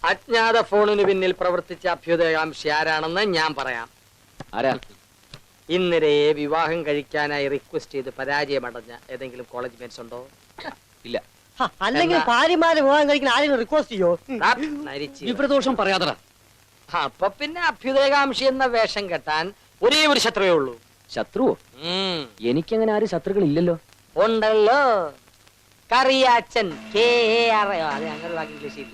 അജ്ഞാത ഫോണിന് പിന്നിൽ പ്രവർത്തിച്ച അഭ്യുദയകാംക്ഷി ആരാണെന്ന് ഞാൻ പറയാം. ആരാ? ഇന്നരയെ വിവാഹം കഴിക്കാനായി റിക്വസ്റ്റ് ചെയ്ത് പരാജയമടഞ്ഞ ഏതെങ്കിലും കോളേജ് മേറ്റ്സ് ഉണ്ടോ? ഇല്ല. അല്ലെങ്കിൽ ഭാര്യമാരെ വിവാഹം കഴിക്കുന്ന ആരെങ്കിലും റിക്വസ്റ്റ് ചെയ്യോ? വിപ്രദോഷം പറയാതറ. അപ്പൊ പിന്നെ അഭ്യുദയകാംക്ഷി എന്ന വേഷം കെട്ടാൻ ഒരേ ഒരു ശത്രുവേ ഉള്ളൂ. ശത്രുവോ? എനിക്കങ്ങനെ ആരും ശത്രുക്കൾ ഇല്ലല്ലോ. ഉണ്ടല്ലോ, കറിയാച്ചൻ. അങ്ങനെ വാക്ക് ഇംഗ്ലീഷ് ഇല്ല.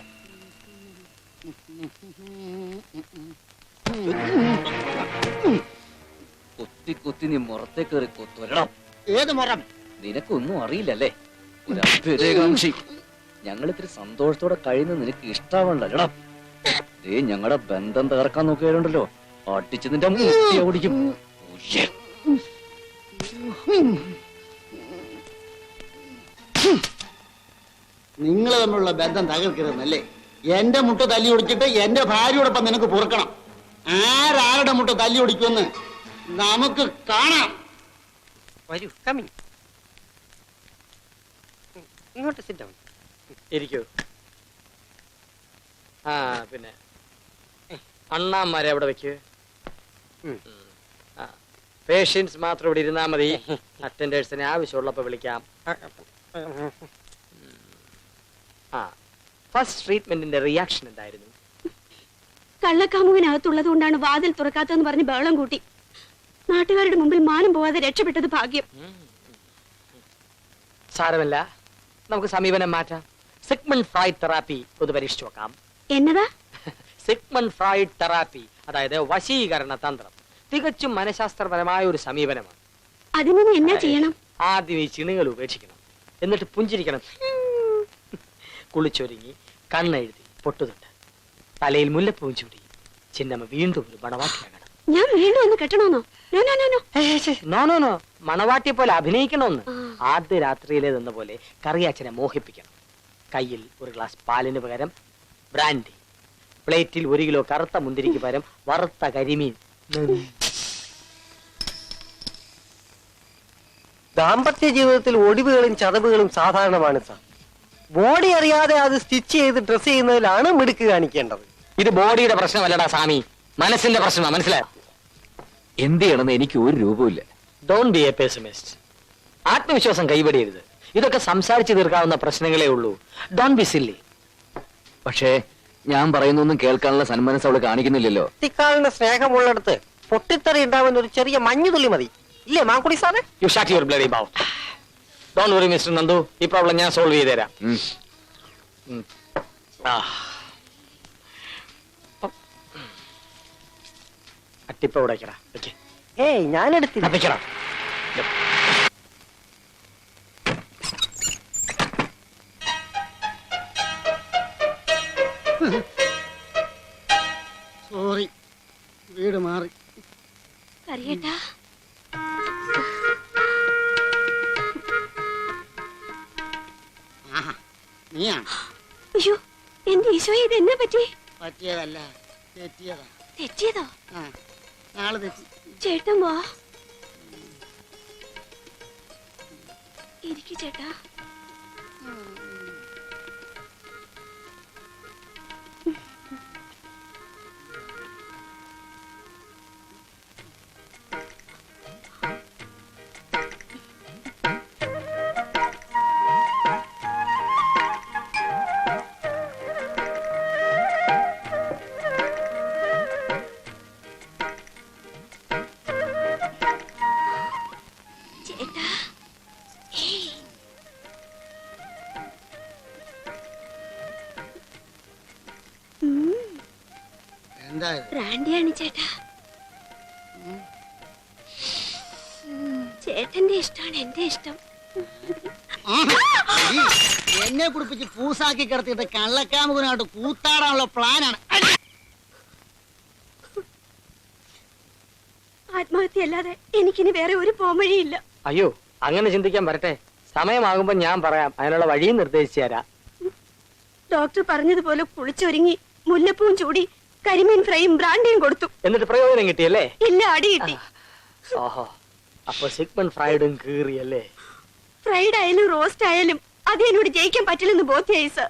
കുത്തി കുത്തി നീ മുറത്തെ കയറി കൊത്തുവരണം. ഏത് മുറം? നിനക്കൊന്നും അറിയില്ലല്ലേ? ഒരു അഭ്യുദയകാംക്ഷി. ഞങ്ങൾ ഇത്തിരി സന്തോഷത്തോടെ കഴിയുന്ന നിനക്ക് ഇഷ്ടാവണ്ടല്ലടാ. ദേ ഞങ്ങളുടെ ബന്ധം തകർക്കാൻ നോക്കിയാലുണ്ടല്ലോ, അടിച്ച് നിന്റെ മുട്ടി ഓടിക്കും. നിങ്ങൾ തമ്മിലുള്ള ബന്ധം തകർക്കരുതെന്നല്ലേ? എന്റെ മുട്ട തല്ലി ഒടിച്ചിട്ട് എന്റെ ഭാര്യയോടൊപ്പം നിനക്ക് പൊറുക്കണം. ആരാരുടെ മുട്ട തല്ലി ഒടിക്കുമെന്ന് നമുക്ക് കാണാം. വരൂ, കമ്മിങ്. ഇങ്ങോട്ട് സിറ്റ് ഡൗൺ. ഇരിക്കൂ. പിന്നെ അണ്ണാമാരെ അവിടെ വെക്കൂ. പേഷ്യൻസ് മാത്രം ഇവിടെ ഇരുന്നാ മതി. അറ്റൻഡേഴ്സിനെ ആവശ്യമുള്ളപ്പോ വിളിക്കാം. ഫസ്റ്റ് ട്രീറ്റ്മെന്റിന്റെ റിയാക്ഷൻ എന്തായിരുന്നു? കള്ളക്കാമുകനകത്തുള്ളത് കൊണ്ടാണ് വാതിൽ തുറക്കാത്തതെന്ന് പറഞ്ഞ് ബഹളം കൂട്ടി. നാട്ടുകാരുടെ മുമ്പിൽ മാനം പോവാതെ രക്ഷപ്പെട്ടത് ഭാഗ്യം. സാരമല്ല, നമുക്ക് സമീപനം മാറ്റാം. സിഗ്മണ്ട് ഫ്രോയിഡ് തെറാപ്പി ഒന്ന് പരീക്ഷിച്ചു നോക്കാം. എന്നതാ സിഗ്മണ്ട് ഫ്രോയിഡ് തെറാപ്പി? അതായത് വശീകരണ തന്ത്രം. തികച്ചും മനഃശാസ്ത്രപരമായ ഒരു സമീപനമാണ്. അതിന് എന്നാ ചെയ്യണം? ആദ്യം ഈ ചിണുകൾ ഉപേക്ഷിക്കണം, എന്നിട്ട് പുഞ്ചിരിക്കണം. കുളിച്ചൊരുങ്ങി കണ്ണെഴുതി പൊട്ടുതുണ്ട്, തലയിൽ മുല്ലപ്പൂവും ചൂടി ചിന്നമ്മ വീണ്ടും ഒരു മണവാട്ടിയാകണം. ഞാൻ വീണ്ടും ഒന്ന് കെട്ടണോന്നോ? നോ, മണവാട്ടിയെ പോലെ അഭിനയിക്കണമെന്ന്. ആദ്യ രാത്രിയിലേതെന്ന പോലെ കറിയാച്ചനെ മോഹിപ്പിക്കണം. കയ്യിൽ ഒരു ഗ്ലാസ് പാലിന് പകരം ബ്രാൻഡി, പ്ലേറ്റിൽ 1 കിലോ കറുത്ത മുന്തിരിക്ക് പകരം വറുത്ത കരിമീൻ. ദാമ്പത്യ ജീവിതത്തിൽ ഒടിവുകളും ചതവുകളും സാധാരണമാണ് സാർ. ബോഡി അറിയാതെ അത് സ്റ്റിച്ച് ചെയ്ത് ഡ്രസ് ചെയ്യുന്നതിലാണ് മിടുക്ക് കാണിക്കേണ്ടത്. ഇത് ബോഡിയുടെ പ്രശ്നമല്ലടാ സ്വാമി, മനസ്സിന്റെ പ്രശ്നമാണ്. മനസ്സിലായോ? എന്ത് ചെയ്യണമെന്ന് എനിക്ക് ഒരു രൂപമില്ല. Don't be a pessimist. ആത്മവിശ്വാസം കൈവടിയരുത്. ഇതൊക്കെ സംസാരിച്ചു തീർക്കാവുന്ന പ്രശ്നങ്ങളേ ഉള്ളൂ. Don't be silly. പക്ഷേ ഞാൻ പറയുന്നൊന്നും കേൾക്കാനുള്ള സന്മനസ് അവള് കാണിക്കുന്നില്ലല്ലോ. കുട്ടിക്കാലിന് സ്നേഹമുള്ളിടത്ത് പൊട്ടിത്തെറി ഉണ്ടാവുന്ന ഒരു ചെറിയ മഞ്ഞുതുള്ളി മതി, ഇല്ലേ മാങ്കുടി സാറേ? You shut your bloody mouth. Don't worry mister Nandu, ഈ പ്രോബ്ലം ഞാൻ സോൾവ് ചെയ്ത് തരാം. അട്ടിപ്പ ഉടയ്ക്കടാ. ഏയ് ഞാനെടുത്തില്ല. വെക്കടാ. സോറി, വീട് മാറി. കറിയേട്ടാ, നീയാണ്? അയ്യോ എന്റെ ഈശോയെ, ഇത് എന്നെ പറ്റി? പറ്റിയതല്ല, തെറ്റിയതാ. തെറ്റിയതോ? നാളെ തെറ്റി. ചേട്ടൻ വാ. ഇരിക്കു ചേട്ടാ. ബ്രാൻഡിയാണ് ചേട്ടാ. ചേട്ടന്റെ ഇഷ്ടമാണ് എന്റെ ഇഷ്ടം. എന്നെ കുടിപ്പിച്ച് പൂസാക്കി കിടത്തിയിട്ട് കള്ളക്കാമുകനായിട്ട് കൂത്താടാനുള്ള പ്ലാനാണ്. ആത്മഹത്യ അല്ലാതെ എനിക്കിനി വേറെ ഒരു പോംവഴിയില്ല. അയ്യോ, അങ്ങനെ ചിന്തിക്കാൻ വരട്ടെ. സമയമാകുമ്പോ ഞാൻ പറയാം, അതിനുള്ള വഴിയും നിർദ്ദേശിച്ചു തരാം. ഡോക്ടർ പറഞ്ഞതുപോലെ കുളിച്ചൊരുങ്ങി മുല്ലപ്പൂവും ചൂടി കരിമീൻ ഫ്രൈയും ബ്രാൻഡിയും കൊടുത്തു. എന്നിട്ട് പ്രയോജനം കിട്ടിയല്ലേ? ഇല്ല, അടി കിട്ടി. ഓഹോ, അപ്പൊ സിഗ്മണ്ട് ഫ്രൈഡും കീറിയല്ലേ? ഫ്രൈഡ് ആയാലും റോസ്റ്റ് ആയാലും അത് എന്നോട് ജയിക്കാൻ പറ്റില്ലെന്ന് ബോധ്യായി സർ.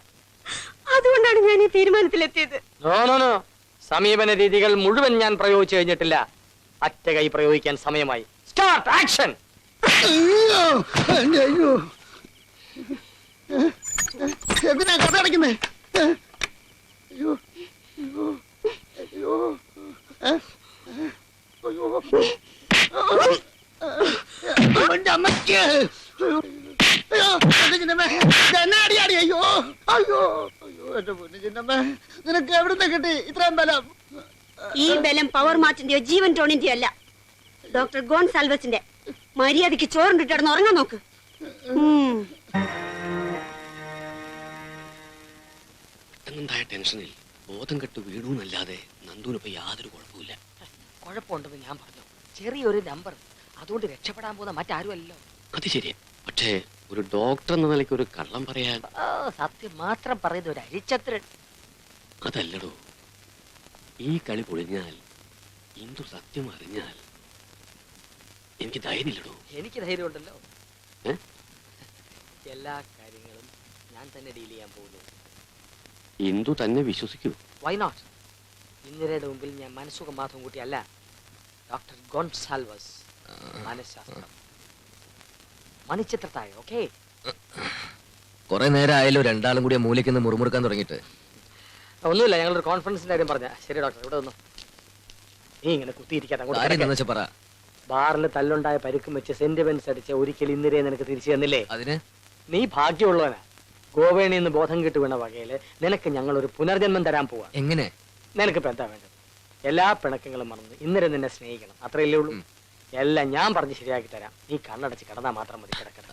അതുകൊണ്ടാണ് ഞാൻ ഈ തീരുമാനത്തിലെത്തിയത്. നോ നോ നോ, സമീപന രീതികൾ മുഴുവൻ ഞാൻ പ്രയോഗിച്ചു കഴിഞ്ഞിട്ടില്ല. അറ്റ കൈ പ്രയോഗിക്കാൻ സമയമായി. Start action. അയ്യോ, എന്തിനാ കഥ അടയ്ക്കുന്നേ? അയ്യോ അയ്യോ അയ്യോ അയ്യോ എന്റെ അമ്മയ്ക്ക് അയ്യോ എന്റെ ചിന്നമ്മേ, എന്നെ അടിയാടി. അയ്യോ അയ്യോ അയ്യോ എന്റെ പൊന്നു ചിന്നമ്മേ, നിനക്ക് എവിടുന്ന് കിട്ടി ഇത്രയും ബലം? ഈ ബലം പവർ മാർട്ടിന്റെയോ ജീവൻ ടോണിന്റെയോ അല്ല, ഡോക്ടർ ഗോൺസാൽവസിന്റെ. മര്യാദയ്ക്ക് ചോറിട്ട് കിടന്ന് ഉറങ്ങാൻ നോക്ക്. പെട്ടെന്നുണ്ടായ ടെൻഷനിൽ ബോധം കെട്ട് വീണു എന്നല്ലാതെ നന്ദുവിനിപ്പോ യാതൊരു കുഴപ്പമില്ല. കുഴപ്പമുണ്ടെന്ന് ഞാൻ പറഞ്ഞു. ചെറിയൊരു നമ്പർ, അതുകൊണ്ട് രക്ഷപ്പെടാൻ പോകുന്ന മറ്റാരുമല്ലോ. അത് ശരിയാ, പക്ഷേ ഒരു ഡോക്ടർ എന്ന നിലയ്ക്ക് ഒരു കള്ളം പറയാൻ. സത്യം മാത്രം പറയുന്ന ഒരു അരിച്ചത്രൻ. അതല്ലടോ, ഈ കളി പൊളിഞ്ഞാൽ ഇന്ദു സത്യം അറിഞ്ഞാൽ എനിക്ക് ധൈര്യമില്ലടോ. എനിക്ക് ധൈര്യമുണ്ടല്ലോ. എല്ലാ കാര്യങ്ങളും ഞാൻ തന്നെ ഡീൽ ചെയ്യാൻ പോകുന്നു. ഇന്ദു തന്നെ വിശ്വസിക്കൂ. Why not? ഇന്ദിരയുടെ മുമ്പിൽ ഞാൻ മനസ്സുഖം മാത്രം കൂട്ടിയല്ല, ഡോക്ടർ ഗോൺസാൽവസ് മനഃശാസ്ത്രം മണിച്ചിത്രത്താഴ്. ഓക്കെ, കുറെ നേരം ആയാലോ രണ്ടാളും കൂടി മൂലയ്ക്ക് മുറുമുറുക്കാൻ തുടങ്ങിയിട്ട്. ഒന്നുമില്ല, ഞങ്ങളൊരു കോൺഫറൻസിന്റെ കാര്യം പറഞ്ഞ. ശരി ഡോക്ടർ, ഇവിടെ വന്നു. നീ ഇങ്ങനെ കുത്തിയിരിക്കാത്ത പറ. ബാറിൽ തല്ലുണ്ടായ പരുക്കും വെച്ച് സെന്റിമെന്റ്സ് അടിച്ച ഒരിക്കലും ഇന്ദിരയെ നിനക്ക് തിരിച്ചു തന്നില്ലേ? അതിന് നീ ഭാഗ്യമുള്ളവനാ. ഗോവേണിൽ നിന്ന് ബോധം കിട്ടു വീണ വകയില് നിനക്ക് ഞങ്ങൾ ഒരു പുനർജന്മം തരാൻ പോവാ. എങ്ങനെ? നിനക്കിപ്പോ എന്താ വേണ്ടത്? എല്ലാ പിണക്കങ്ങളും മറന്ന് ഇന്നലെ നിന്നെ സ്നേഹിക്കണം, അത്രയല്ലേ ഉള്ളൂ. എല്ലാം ഞാൻ പറഞ്ഞ് ശരിയാക്കി തരാം. നീ കണ്ണടച്ച് കിടന്നാ മാത്രം മതി. കിടക്കട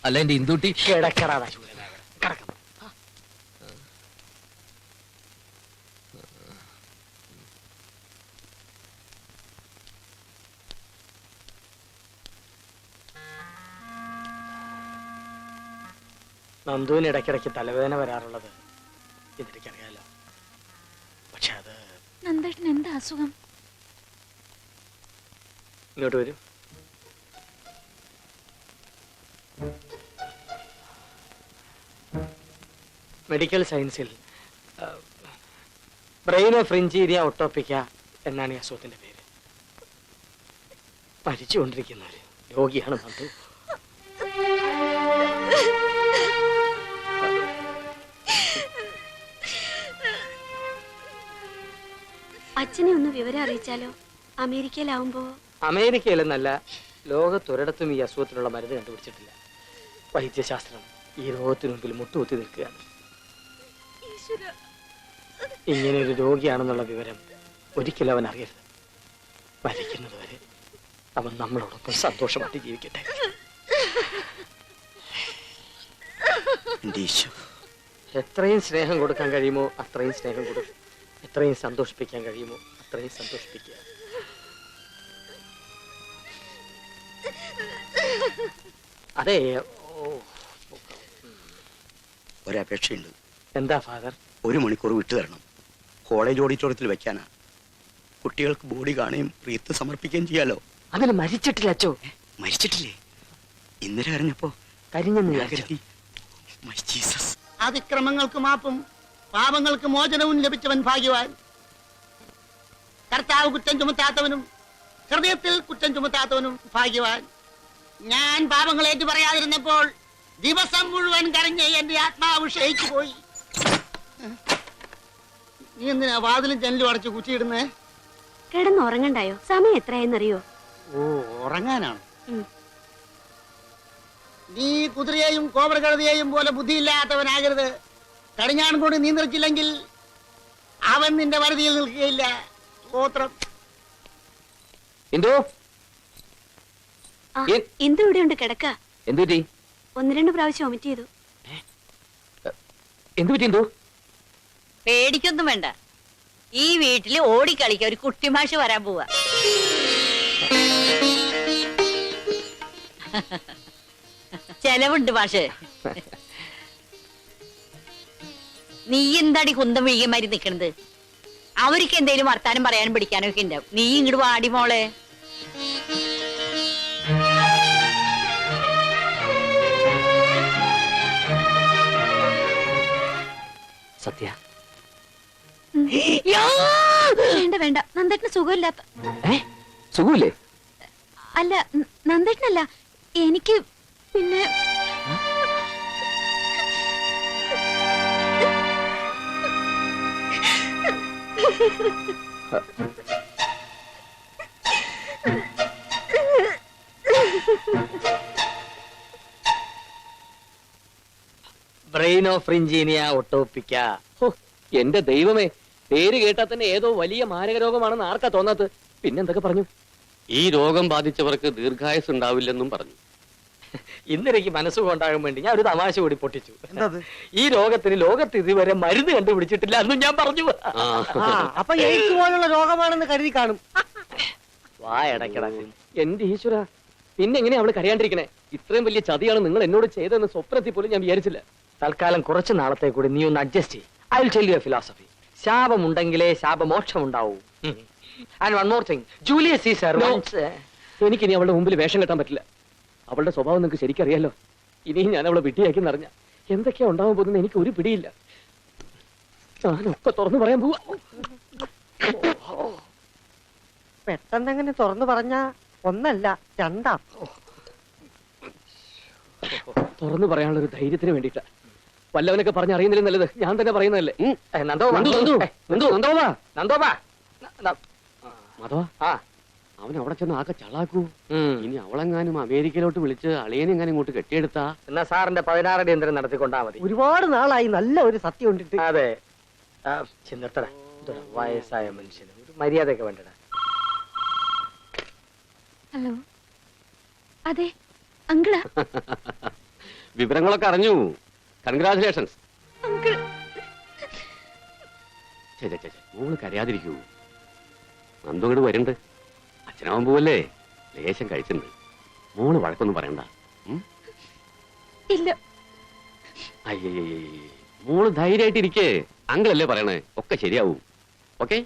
അല്ല എന്റെ ഇന്ദുട്ടി കിടക്കടാ കിടക്കണം. നന്ദുവിന് ഇടയ്ക്കിടയ്ക്ക് തലവേദന വരാറുള്ളത് ഇതെനിക്കറിയാലോ. പക്ഷെ അത് നന്ദേട്ടൻ എന്താ അസുഖം? ഇങ്ങോട്ട് വരൂ. മെഡിക്കൽ സയൻസിൽ ബ്രെയിനോ ഫ്രിഞ്ചീരിയ ഒട്ടോപ്പിക്ക എന്നാണ് ഈ അസുഖത്തിന്റെ പേര്. മരിച്ചുകൊണ്ടിരിക്കുന്ന ഒരു രോഗിയാണ് നന്ദു. അച്ഛനെ ഒന്ന് വിവരം അറിയിച്ചാലോ? അമേരിക്കയിലാവുമ്പോ. അമേരിക്കയിലെന്നല്ല, ലോകത്തൊരിടത്തും ഈ അസുഖത്തിനുള്ള മരുന്ന് കണ്ടുപിടിച്ചിട്ടില്ല. വൈദ്യശാസ്ത്രം ഈ രോഗത്തിനു മുമ്പിൽ മുട്ടുകുത്തി നിൽക്കുകയാണ്. ഇങ്ങനെ ഒരു രോഗിയാണെന്നുള്ള വിവരം ഒരിക്കലും അവൻ അറിയരുത്. മരിക്കുന്നത് വരെ അവൻ നമ്മളോടൊപ്പം സന്തോഷമായിട്ട് ജീവിക്കട്ടെ. എത്രയും സ്നേഹം കൊടുക്കാൻ കഴിയുമോ അത്രയും സ്നേഹം കൊടുക്കും. എത്രയും സന്തോഷിപ്പിക്കാൻ കഴിയുമോ അത്രയും സന്തോഷിപ്പിക്കുക. അതെ, ഒരപേക്ഷയുണ്ട്. എന്താ ഫാദർ? 1 മണിക്കൂർ വിട്ടു തരണം. കോളേജ് ഓഡിറ്റോറിയത്തിൽ വെക്കാനാ. കുട്ടികൾക്ക് ബോഡി കാണുകയും റീത്ത് സമർപ്പിക്കുകയും ചെയ്യാലോ. അതിന് മരിച്ചിട്ടില്ല അച്ചോ. മരിച്ചിട്ടില്ലേ? ഇന്നലെ അറിഞ്ഞപ്പോ കരിഞ്ഞെന്ന്. അതിക്രമങ്ങൾക്ക് മാപ്പും പാപങ്ങൾക്ക് മോചനവും ലഭിച്ചവൻ ഭാഗ്യവാൻ. കർത്താവ് കുറ്റം ചുമത്താത്തവനും ഹൃദയത്തിൽ കുറ്റം ചുമത്താത്തവനും ഭാഗ്യവാൻ. ഞാൻ പാപങ്ങൾ ഏറ്റു പറയാതിരുന്നപ്പോൾ ദിവസം മുഴുവൻ കരഞ്ഞ് എന്റെ ആത്മാവ് ക്ഷയിച്ചു പോയി. നീ എന്തിനാ വാതിലും ജനലും അടച്ചു കുറ്റിയിടുന്നേ? കിടന്നുറങ്ങണ്ടായോ? സമയം എത്രയെന്നറിയോ? ഓ, ഉറങ്ങാനാണ്. നീ കുതിരയെയും കോബ്രകഴുതയെയും പോലെ ബുദ്ധിയില്ലാത്തവനാകരുത്. കടിഞ്ഞാൺ കൊണ്ട് നിയന്ത്രിച്ചില്ലെങ്കിൽ അവൻ നിന്റെ വരുതിയിൽ നിൽക്കുകയില്ല. ഗോത്രം ഇന്ദു, എന്ത് ഇവിടെ ഉണ്ട്? കിടക്ക. എന്തുപറ്റി? 1-2 പ്രാവശ്യം വൊമിറ്റ് ചെയ്തു. എന്തുപറ്റി ഇന്ദു? പേടിക്കൊന്നും വേണ്ട. ഈ വീട്ടില് ഓടിക്കളിക്കാൻ ഒരു കുട്ടിമാഷ് വരാൻ പോവാ. ചെലവുണ്ട് മാഷ്. നീ എന്താടി കുന്തം വീഴമാരി നിക്കണത്? അവർക്ക് എന്തേലും വർത്താനം പറയാനും പിടിക്കാനും ഒക്കെ ഉണ്ടാവും. നീ ഇങ്ങോട്ട് വാടി മോളെ. സത്യ വേണ്ട വേണ്ട, നന്ദേട്ടന് സുഖമില്ലാത്ത. സുഖമില്ലേ? അല്ല, നന്ദേട്ടനല്ല, എനിക്ക്. പിന്നെ ബ്രെയിൻ ഓഫ് ഇഞ്ചീനിയ ഒട്ടോപ്പിക്ക. എന്റെ ദൈവമേ, പേര് കേട്ടാ തന്നെ ഏതോ വലിയ മാരക രോഗമാണെന്ന് ആർക്കാ തോന്നാത്തത്? പിന്നെന്തൊക്കെ പറഞ്ഞു? ഈ രോഗം ബാധിച്ചവർക്ക് ദീർഘായുസ് ഉണ്ടാവില്ലെന്നും പറഞ്ഞു. ഇന്നെനിക്ക് മനസ്സുകൊണ്ടാകാൻ വേണ്ടി ഞാൻ ഒരു തമാശ കൂടി പൊട്ടിച്ചു. ഈ രോഗത്തിന് ലോകത്ത് ഇതുവരെ മരുന്ന് കണ്ടുപിടിച്ചിട്ടില്ല എന്നും ഞാൻ പറഞ്ഞു. അപ്പൊ എയ്ഡ്സ് പോലുള്ള രോഗമാണെന്ന് കരുതി കാണും. വായടക്കട. എന്റെ ഈശ്വര, പിന്നെ എങ്ങനെയാ അവള് കരയാണ്ടിരിക്കണേ? ഇത്രയും വലിയ ചതിയാണ് നിങ്ങൾ എന്നോട് ചെയ്തതെന്ന് സ്വപ്നത്തിൽ പോലും ഞാൻ വിചാരിച്ചില്ല. തൽക്കാലം കുറച്ച് നാളത്തെ കൂടി നീ ഒന്ന് അഡ്ജസ്റ്റ് ചെയ്യും. I will tell you a philosophy. ശാപം ഉണ്ടെങ്കിലേ ശാപമോക്ഷം ഉണ്ടാവൂ. And one more thing, Julius Caesar. എനിക്കിനി അവളുടെ മുമ്പിൽ വേഷം കെട്ടാൻ പറ്റില്ല. അവളുടെ സ്വഭാവം നിങ്ങൾക്ക് ശരിക്കറിയാലോ. ഇനിയും ഞാൻ അവളെ വിട്ടിയാക്കി നിറഞ്ഞ എന്തൊക്കെയാ ഉണ്ടാവാൻ പോകുന്നത് എനിക്ക് ഒരു പിടിയില്ല. ഞാനൊക്കെ തുറന്നു പറയാൻ പോവാ. പെട്ടെന്നെങ്ങനെ തുറന്നു പറഞ്ഞ ഒന്നല്ല രണ്ടാ. തുറന്നു പറയാനുള്ള ഒരു ധൈര്യത്തിന് വേണ്ടിയിട്ടാ. വല്ലവനൊക്കെ പറഞ്ഞറിയുന്നില്ല നല്ലത് ഞാൻ തന്നെ പറയുന്നതല്ലേ. മാധവ, അവൻ അവിടെ ചെന്ന് ആകെ ചളാക്കൂ. ഇനി അവളെങ്ങാനും അമേരിക്കയിലോട്ട് വിളിച്ച് അളിയനെങ്ങാനും ഇങ്ങോട്ട് കെട്ടിയെടുത്താ എന്നാ സാറിന്റെ 16 അടി യന്ത്രം നടത്തിക്കൊണ്ടാ മതി. ഒരുപാട് നാളായി നല്ല ഒരു സത്യം ഉണ്ടിട്ട്. അതെ, ചെന്നിട്ടടാ. വയസ്സായ മനുഷ്യന് ഒരു മര്യാദയൊക്കെ വേണ്ടടാ. ഹലോ, അതെ അങ്കിളാ. വിവരങ്ങളൊക്കെ അറിഞ്ഞു. കൺഗ്രാചുലേഷൻസ്. അങ്കിൾ, മോള് കരയാതിരിക്കൂ. നന്ദോട് വരുന്നുണ്ട്. അച്ഛനാവാൻ പോവല്ലേ, ലേശം കഴിച്ചിട്ടുണ്ട്. മോള് വഴക്കൊന്നും പറയണ്ട. ഇല്ല. അയ്യേ, മോള് ധൈര്യമായിട്ടിരിക്കേ. അങ്കിളല്ലേ പറയണേ, ഒക്കെ ശരിയാവും. ഓക്കെ.